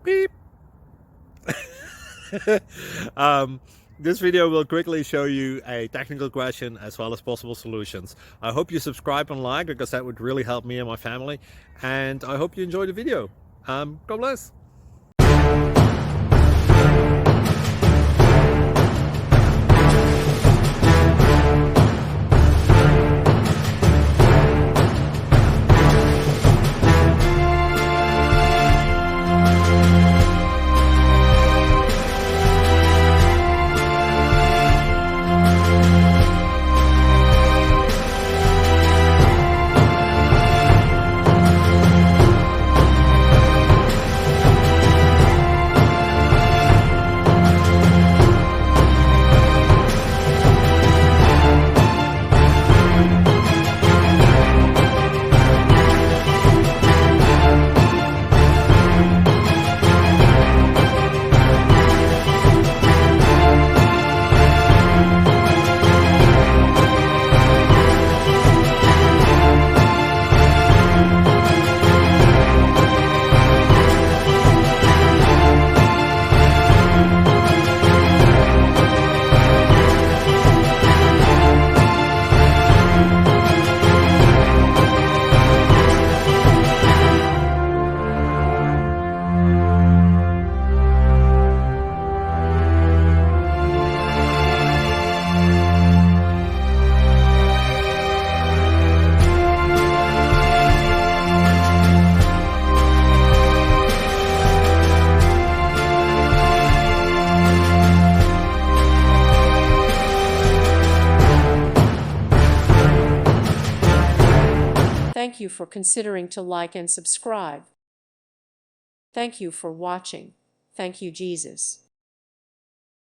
Beep. um, this video will quickly show you a technical question as well as possible solutions. I hope you subscribe and like, because that would really help me and my family. And I hope you enjoy the video. God bless. Thank you for considering to like and subscribe. Thank you for watching. Thank you, Jesus.